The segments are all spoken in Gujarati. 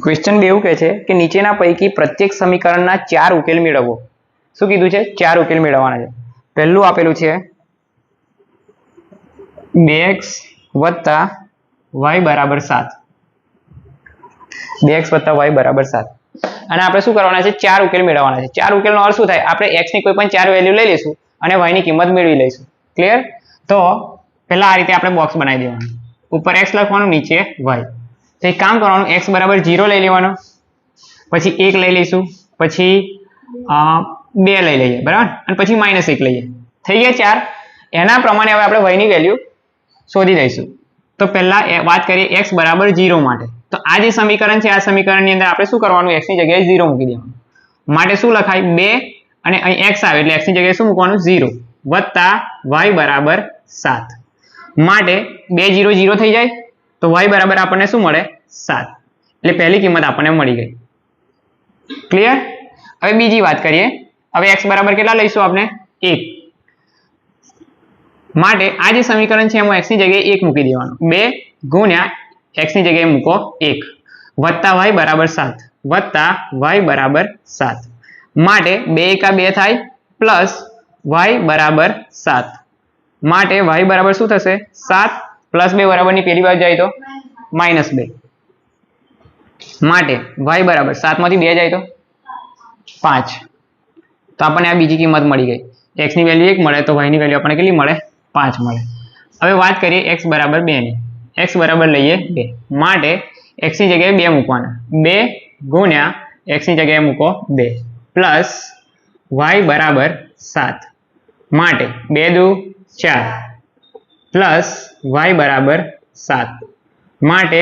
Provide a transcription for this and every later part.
ક્વેશ્ચન 2 એવું કહે છે કે નીચેના પૈકી પ્રત્યેક સમીકરણના 4 ઉકેલ મેળવો. શું કીધું છે? 4 ઉકેલ મેળવવાના છે. પહેલું આપેલું છે 2x + y = 7. 2x + y = 7. અને આપણે શું કરવાના છે? 4 ઉકેલ મેળવવાના છે. 4 ઉકેલનો અર્થ શું થાય? આપણે x ની કોઈ પણ 4 વેલ્યુ લઈ લઈશું અને y ની કિંમત મેળવી લઈશું. ક્લિયર? તો પહેલા આ રીતે આપણે બોક્સ બનાવી દેવાનું. ઉપર x લખવાનું, નીચે y. તો એક કામ કરવાનું, x = 0 લઈ લેવાનો, પછી 1 લઈ લઈશું, પછી 2 લઈ લઈએ, બરાબર, અને પછી -1 લઈએ. થઈ ગયા 4. એના પ્રમાણે હવે આપણે y ની વેલ્યુ શોધી દઈશું. તો પહેલા વાત કરીએ x = 0 માટે. તો આ જે સમીકરણ છે, આ સમીકરણની અંદર આપણે શું કરવાનું? x ની જગ્યાએ 0 મૂકી દેવાનું. માટે શું લખાય? 2 અને અહીં x આવે એટલે x ની જગ્યાએ શું મૂકવાનું? 0 + y = 7. માટે 2 0 0 થઈ જાય તો y બરાબર આપણને શું મળે? 7. એટલે પહેલી કિંમત આપણને મળી ગઈ. ક્લિયર? હવે બીજી વાત કરીએ. હવે x બરાબર કેટલા લઈશું આપણે? 1. માટે આ જે સમીકરણ છે એમાં x ની જગ્યાએ 1 મૂકી દેવાનું. 2 ગુણ્યા x ની જગ્યાએ મૂકો 1 વત્તા y = 7 વત્તા y = 7. માટે 2 × 2 થાય પ્લસ y = 7. માટે y બરાબર શું થશે? 7 + 2 બરાબરની પેલી બાજુ જાય તો -2. માટે y બરાબર 7 માંથી 2 જાય તો 5. તો આપણને આ બીજી કિંમત મળી ગઈ. x ની વેલ્યુ 1 મળે તો y ની વેલ્યુ આપણને કેટલી મળે? 5 મળે. હવે વાત કરીએ x = 2 ની. x બરાબર લઈએ 2. માટે x ની જગ્યાએ 2 મૂકવાના. 2 ગુણ્યા x ની જગ્યાએ મૂકો 2 પ્લસ y = 7. માટે 2 દુ 4 પ્લસ y = 7. માટે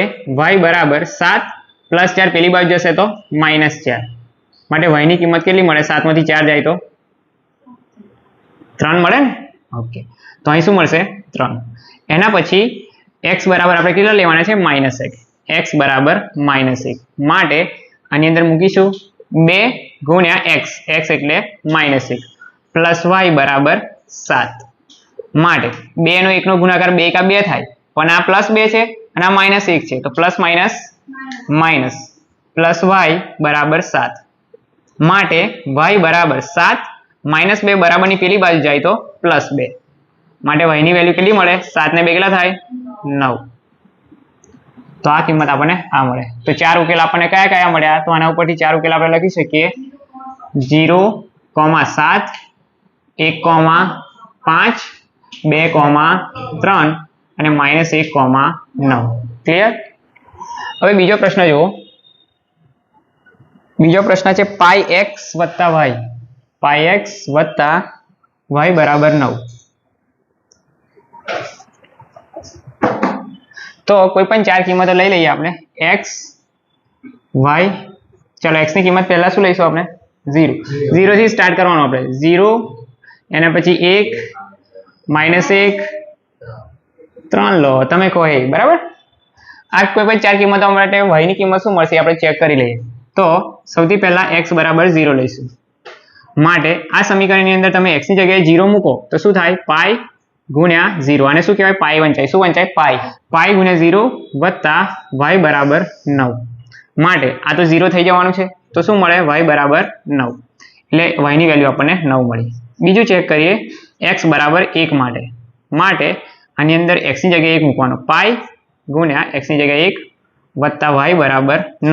y = 7 પ્લસ 4 પેલી બાજુ જશે તો -4. માટે y ની કિંમત કેટલી મળે? 7 માંથી 4 જાય તો 3 મળે ને? ઓકે, તો અહીં શું મળશે? 3. એના પછી x બરાબર આપણે કેટલા લેવાના છે? -1. x બરાબર -1. માટે આની અંદર મૂકીશું 2 ગુણ્યા x, x એટલે -1 પ્લસ y = 7. માટે 2 નો 1 નો ગુણાકાર 2 × 2 થાય, પણ આ +2 છે અને આ -1 છે તો plus minus minus plus y = 7. માટે y = 7 -2 બરાબરની પેલી બાજુ જાય તો +2. માટે y ની વેલ્યુ કેટલી મળે? 7 ને 2 કેટલા થાય? 9. તો આ કિંમત આપણને આ મળે. તો 4 ઉકેલ આપણને કયા કયા મળ્યા? તો આના ઉપરથી 4 ઉકેલ આપણે લખી શકીએ 0, 7, 1, 5, 2, 3 અને -1, 9. ક્લિયર? હવે બીજો પ્રશ્ન જુઓ. બીજો પ્રશ્ન છે πx + y. πx + y = 9. તો કોઈ પણ 4 કિંમતો લઈ લઈએ આપણે. x, y, ચલો x ની કિંમત પહેલા શું લઈશું આપણે? 0. 0 થી સ્ટાર્ટ કરવાનું આપણે. 0 એના પછી 1, -1, 3 લો, તમે કહો એ, બરાબર? આ કોઈ પણ 4 કિંમતો માટે y ની કિંમત શું મળશે આપણે ચેક કરી લઈએ. તો સૌથી પહેલા x = 0 લઈશું. માટે આ સમીકરણની અંદર તમે x ની જગ્યાએ 0 મૂકો તો શું થાય? π ગુણ્યા 0. આને શું કહેવાય? પાઈ વંચાય. શું વંચાય? પાઈ. પાઈ ગુણ્યા 0 વત્તા y = 9. માટે આ તો 0 થઈ જવાનું છે તો શું મળે? y = 9. એટલે y ની વેલ્યુ આપણને 9 મળી. બીજું ચેક કરીએ x = 1 માટે. માટે આની અંદર x ની જગ્યાએ 1 મૂકવાનો. પાઈ ગુણ્યા x ની જગ્યાએ 1 વત્તા y =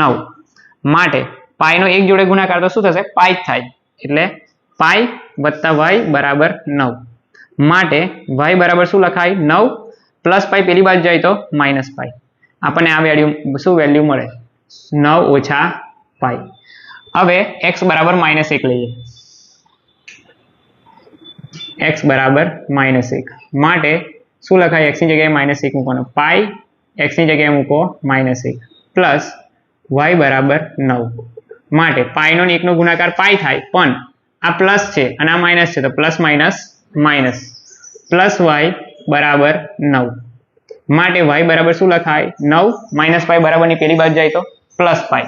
9. માટે પાઈ નો 1 જોડે ગુણાકાર તો શું થશે? પાઈ જ થાય. એટલે પાઈ વત્તા y = 9. માટે y બરાબર શું લખાય? 9 પ્લસ પાઈ પેલી બાજુ જાય તો -પાઈ. આપણને આ વેલ્યુ શું વેલ્યુ મળે? 9 ઓછા પાઈ. હવે x = -1 લઈએ. x = -1. માટે શું લખાય? x ની જગ્યાએ -1 મૂકવાનો. પાઈ x ની જગ્યાએ મૂકો -1 પ્લસ y = 9. માટે પાઈ નો 1 નો ગુણાકાર પાઈ થાય, પણ આ પ્લસ છે અને આ માઇનસ છે તો plus minus minus plus y = 9. માટે y બરાબર શું લખાય? 9 -પાઈ બરાબરની પેલી બાજુ જાય તો +પાઈ.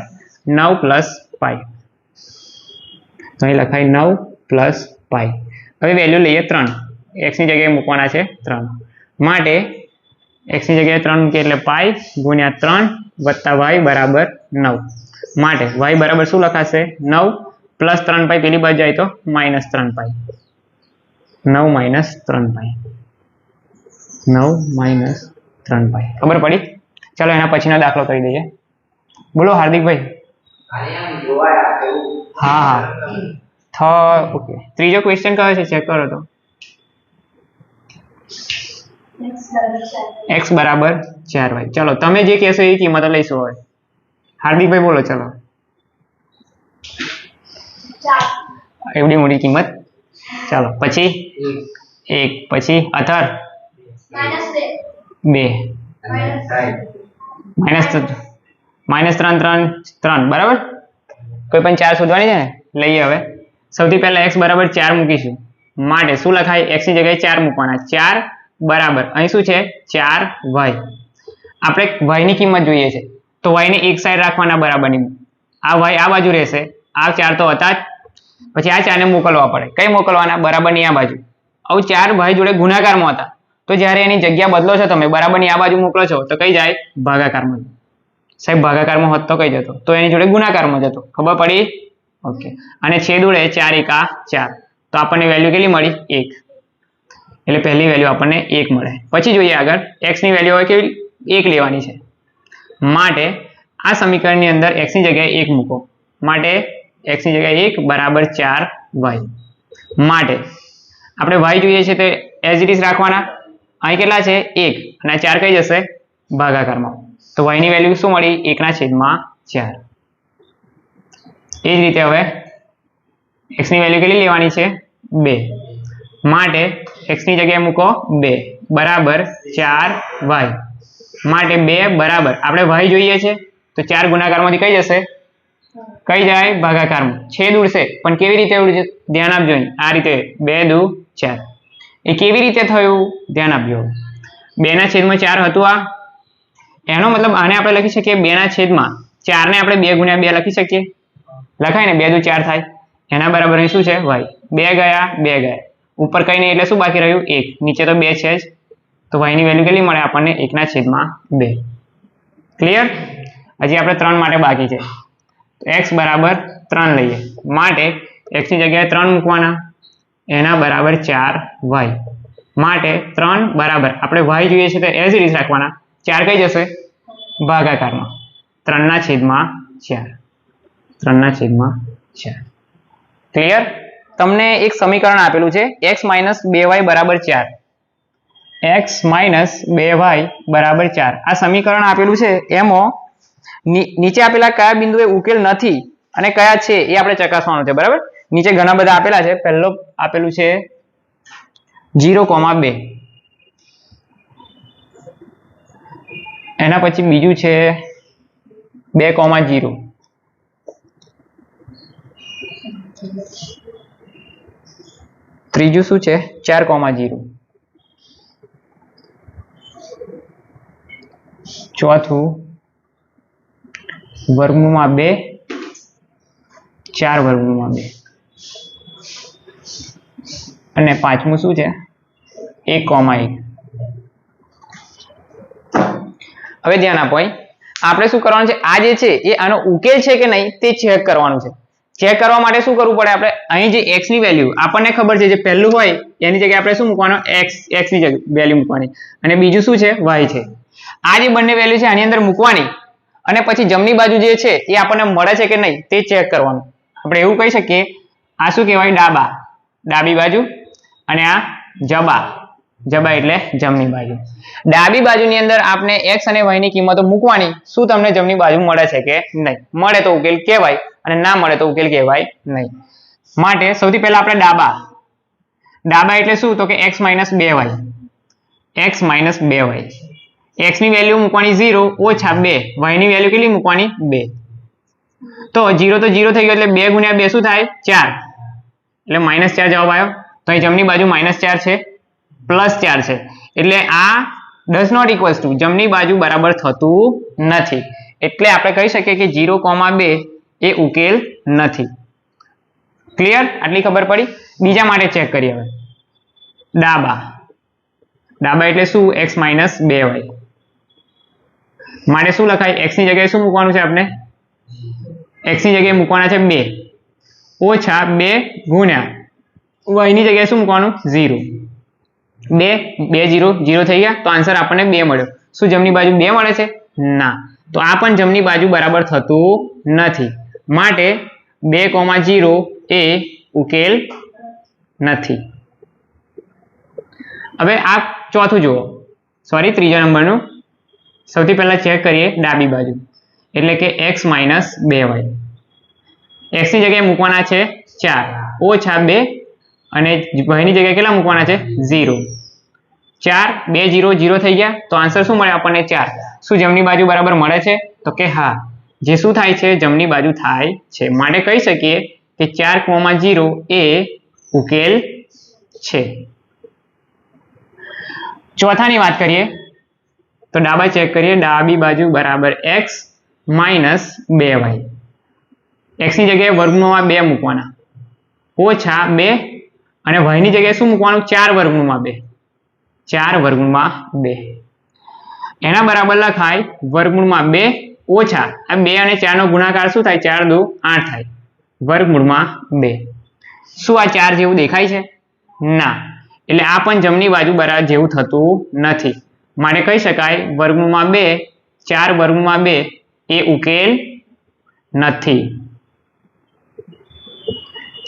9 + પાઈ. તો અહીં લખાય 9 + પાઈ. હવે વેલ્યુ લઈએ 3. x ની જગ્યાએ મૂકવાના છે 3. માટે x ની જગ્યાએ 3 મૂકીએ એટલે પાઈ ગુણ્યા 3 વત્તા y બરાબર 9 માટે y બરાબર શું લખાશે 9 પ્લસ 3 પાઈ પેલી બાજુ જાય તો માઇનસ 3 પાઈ 9 માઇનસ 3 પાઈ 9 માઇનસ 3 પાઈ ખબર પડી ચાલો એના પછીનો દાખલો કરી દઈએ બોલો હાર્દિકભાઈ હા ઓકે ત્રીજો ક્વેશ્ચન કયો છે ચેક કરો તો x બરાબર 4y ચલો તમે જે કહેશો એ કિંમતો લઈશું હવે હાર્દિકભાઈ બોલો ચલો એવડી મોટી કિંમત ચાલો પછી 1 પછી અથર -2 -3 3 બરાબર કોઈ પણ 4 શોધવાની છે ને લઈએ હવે સૌથી પહેલા x બરાબર 4 મૂકીશું માટે શું લખાય x ની જગ્યાએ 4 મૂકવાના 4 બરાબર અહીં શું છે 4y આપણે y ની કિંમત જોઈએ છે તો y ને એક સાઈડ રાખવાના બરાબરની આ y આ બાજુ રહેશે આ 4 તો હતા જ પછી આ 4 ને મોકલવા પડે કઈ મોકલવાના બરાબરની આ બાજુ આવું 4 y જોડે ગુણાકારમાં હતા તો જ્યારે એની જગ્યા બદલો છો તમે બરાબરની આ બાજુ મોકલો છો તો કઈ જાય ભાગાકારમાં સાહેબ ભાગાકારમાં હોત તો કઈ જતો તો એની જોડે ગુણાકારમાં જતો ખબર પડી ઓકે અને છેદ ઉડે 4 એકા 4 તો આપણને વેલ્યુ કેટલી મળી 1 એટલે પહેલી વેલ્યુ આપણને 1 મળે પછી જોઈએ આગળ x ની વેલ્યુ હોય કેવી 1 લેવાની છે માટે આ સમીકરણની અંદર x ની જગ્યાએ 1 મૂકો માટે x ની જગ્યાએ 1 બરાબર 4y માટે આપણે y જોઈએ છે તે એઝ ઇટ ઇઝ રાખવાના અહીં કેટલા છે 1 અને 4 કઈ જશે ભાગાકારમાં તો y ની વેલ્યુ શું મળી 1/4 એ જ રીતે હવે x ની વેલ્યુ કેટલી લેવાની છે 2 માટે x ની જગ્યાએ મૂકો 2 બરાબર 4y માટે 2 બરાબર આપણે y જોઈએ છે તો 4 ગુણાકારમાંથી કઈ જશે કઈ જાય ભાગાકારમાં છેદ ઉડશે પણ કેવી રીતે ઉડશે ધ્યાન આપજો આ રીતે 2 દુ 4 એ કેવી રીતે થયું ધ્યાન આપજો 2 ના છેદમાં 4 હતું આ એનો મતલબ આને આપણે લખી શકીએ 2 ના છેદમાં 4 ને આપણે 2 ગુણ્યા 2 લખી શકીએ લખાય ને 2 દુ 4 થાય એના બરાબર અહીં શું છે y 2 ગયા ઉપર કઈ નહીં એટલે શું બાકી રહ્યું 1 નીચે તો 2 છે જ તો y ની વેલ્યુ કેટલી મળે આપણને 1/2 ક્લિયર હજી આપણે 3 માટે બાકી છે x બરાબર 3 લઈએ માટે x ની જગ્યાએ 3 મૂકવાના એના બરાબર 4y માટે 3 બરાબર આપણે y જોઈએ છે તો એઝ ઇટ ઇઝ રાખવાના 4 કઈ જશે ભાગાકારમાં 3/4 3/4 ક્લિયર તમને એક સમીકરણ આપેલું છે x - 2y બરાબર 4 x - 2y બરાબર 4 આ સમીકરણ આપેલું છે એમાં નીચે આપેલા કયા બિંદુએ ઉકેલ નથી અને કયા છે એ આપણે ચકાસવાનું છે બરાબર નીચે ઘણા બધા આપેલા છે પહેલો આપેલું છે 0,2 એના પછી બીજું છે 2,0 ત્રીજું શું છે 4,0 ચોથું વર્ગમૂળમાં 2 4 વર્ગમૂળમાં 2 અને પાંચમું શું છે 1,1 હવે ધ્યાન આપો આપણે શું કરવાનું છે આ જે છે એ આનો ઉકેલ છે કે નહીં તે ચેક કરવાનું છે ચેક કરવા માટે શું કરવું પડે આપણે અહીં જે x ની વેલ્યુ આપણને ખબર છે જે પહેલું હોય એની જગ્યાએ આપણે શું મૂકવાનો x ની જગ્યાએ વેલ્યુ મૂકવાની અને બીજું શું છે y છે આ જે બંને વેલ્યુ છે આની અંદર મૂકવાની અને પછી જમણી બાજુ જે છે એ આપણને મળે છે કે નહીં તે ચેક કરવાનું આપણે એવું કહી શકીએ આ શું કહેવાય ડાબી બાજુ અને આ જબા એટલે જમણી બાજુ ડાબી બાજુની અંદર આપણે x અને y ની કિંમતો મૂકવાની શું તમને જમણી બાજુ મળે છે કે નહીં મળે તો ઉકેલ કહેવાય અને ના મળે તો ઉકેલ કહેવાય નહીં માટે સૌથી પહેલા આપણે ડાબા એટલે શું તો કે x - 2y x - 2y x ની વેલ્યુ મૂકવાની 0 ઓછા 2 y ની વેલ્યુ કેટલી મૂકવાની 2 તો 0 તો 0 થઈ ગયો એટલે 2 ગુણ્યા 2 શું થાય 4 એટલે -4 જવાબ આવ્યો તો અહીં જમણી બાજુ -4 છે +4 છે એટલે આ does not equals to જમણી બાજુ બરાબર થતું નથી એટલે આપણે કહી શકીએ કે 0,2 એ ઉકેલ નથી ક્લિયર આટલી ખબર પડી બીજા માટે ચેક કરીએ હવે ડાબા એટલે શું x - 2y માટે શું લખાય? x ની જગ્યાએ શું મૂકવાનું છે આપણે? x ની જગ્યાએ મૂકવાના છે 2 ઓછા 2 ગુણ્યા y ની જગ્યાએ શું મૂકવાનું? 0. 2 0 0 થઈ ગયા તો આન્સર આપણને 2 મળ્યો. શું જમણી બાજુ 2 મળે છે? ના. તો આ પણ જમણી બાજુ બરાબર થતું નથી, માટે 2, 0 એ ઉકેલ નથી. હવે આ ચોથું જુઓ, સોરી ત્રીજા નંબરનું. સૌથી પહેલા ચેક કરીએ ડાબી બાજુ, એટલે કે x - 2y. x ની જગ્યાએ મૂકવાના છે 4 ઓછા 2 અને y ની જગ્યાએ કેટલા મૂકવાના છે? 0. 4 2 0 0 થઈ ગયા તો આન્સર શું મળે આપણને? 4. શું જમણી બાજુ બરાબર મળે છે? તો કે હા, જે શું થાય છે? જમણી બાજુ થાય છે. માટે કહી શકીએ કે 4, 0 એ ઉકેલ છે. ચોથાની વાત કરીએ તો ડાબા ચેક કરીએ. ડાબી બાજુ બરાબર x - 2y. x ની જગ્યાએ વર્ગમૂળમાં 2 મૂકવાના ઓછા 2 અને y ની જગ્યાએ શું મૂકવાનું? 4 વર્ગમૂળમાં 2. 4 વર્ગમૂળમાં 2 એના બરાબર લખાય વર્ગમૂળમાં 2 ઓછા આ 2 અને 4 નો ગુણાકાર શું થાય? 4 દુ 8 થાય વર્ગમૂળમાં 2. શું આ 4 જેવું દેખાય છે? ના. એટલે આ પણ જમણી બાજુ બરાબર જેવું થતું નથી, માટે કહી શકાય વર્ગમૂળમાં 2 4 વર્ગમૂળમાં 2 એ ઉકેલ નથી.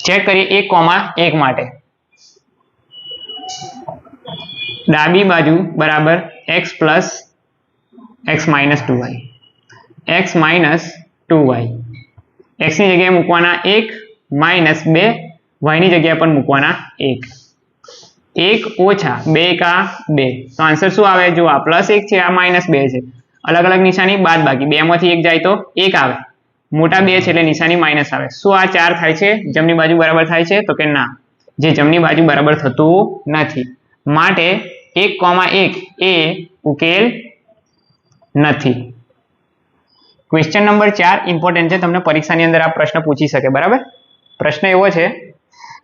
ચેક કરીએ 1, 1 માટે. ડાબી બાજુ બરાબર x plus x - 2y. x - 2y. x ની જગ્યાએ મૂકવાના 1 - 2 y ની જગ્યાએ પણ મૂકવાના 1. 1 ઓછા 2 કા 2 તો આન્સર શું આવે? જો આ +1 છે, આ -2 છે. અલગ અલગ નિશાની બાદ બાકી 2 માંથી 1 જાય તો 1 આવે. મોટા 2 છે એટલે નિશાની માઇનસ આવે. શું આ 4 થાય છે? જમણી બાજુ બરાબર થાય છે? તો કે ના, જે જમણી બાજુ બરાબર થતું નથી. માટે 1, 1 એ ઉકેલ નથી. ક્વેશ્ચન નંબર 4 ઇમ્પોર્ટન્ટ છે, તમને પરીક્ષાની અંદર આ પ્રશ્ન પૂછી શકે. બરાબર. પ્રશ્ન એવો છે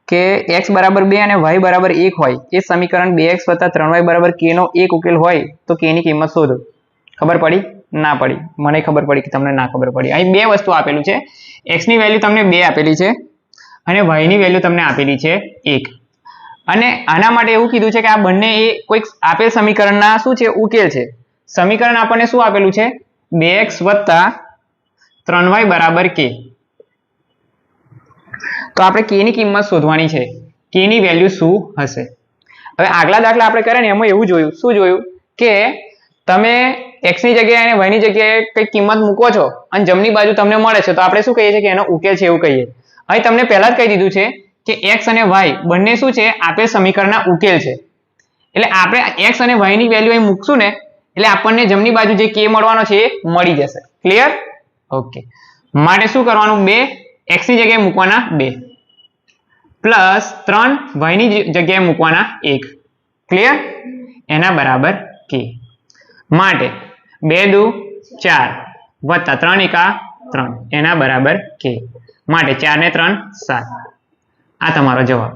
કે x બરાબર 2 અને y બરાબર 1 હોય એ સમીકરણ 2x + 3y બરાબર k નો એક ઉકેલ હોય તો k ની કિંમત શોધો. ખબર પડી? ના પડી. મને ખબર પડી કે તમને ના ખબર પડી. અહીં બે વસ્તુ આપેલું છે. x ની વેલ્યુ તમને 2 આપેલી છે અને y ની વેલ્યુ તમને આપેલી છે 1. અને આના માટે એવું કીધું છે કે આ બંને એ કોઈક આપેલ સમીકરણના શું છે? ઉકેલ છે. સમીકરણ આપણને શું આપેલું છે? 2x + 3y બરાબર k. તો આપણે k ની કિંમત શોધવાની છે. k ની વેલ્યુ શું હશે? હવે આગલા દાખલા આપણે કર્યા ને એમાં એવું જોયું. શું જોયું? કે તમે x ની જગ્યાએ અને y ની જગ્યાએ કઈ કિંમત મૂકો છો અને જમણી બાજુ તમને મળે છે તો આપણે શું કહીએ છીએ કે એનો ઉકેલ છે એવું કહીએ. અહીં તમને પહેલા જ કહી દીધું છે કે x અને y બંને શું છે? આપેલ સમીકરણના ઉકેલ છે. એટલે આપણે x અને y ની વેલ્યુ અહીં મૂકશું ને એટલે આપણને જમણી બાજુ જે k મળવાનો છે એ મળી જશે. ક્લિયર? ઓકે. માટે શું કરવાનું? 2 x ની જગ્યાએ મૂકવાના 2 પ્લસ 3 y ની જગ્યાએ મૂકવાના 1. ક્લિયર? એના બરાબર k. માટે 2 દુ 4 વત્તા 3 એકા 3 એના બરાબર k. માટે 4 ને 3 7. આ તમારો જવાબ.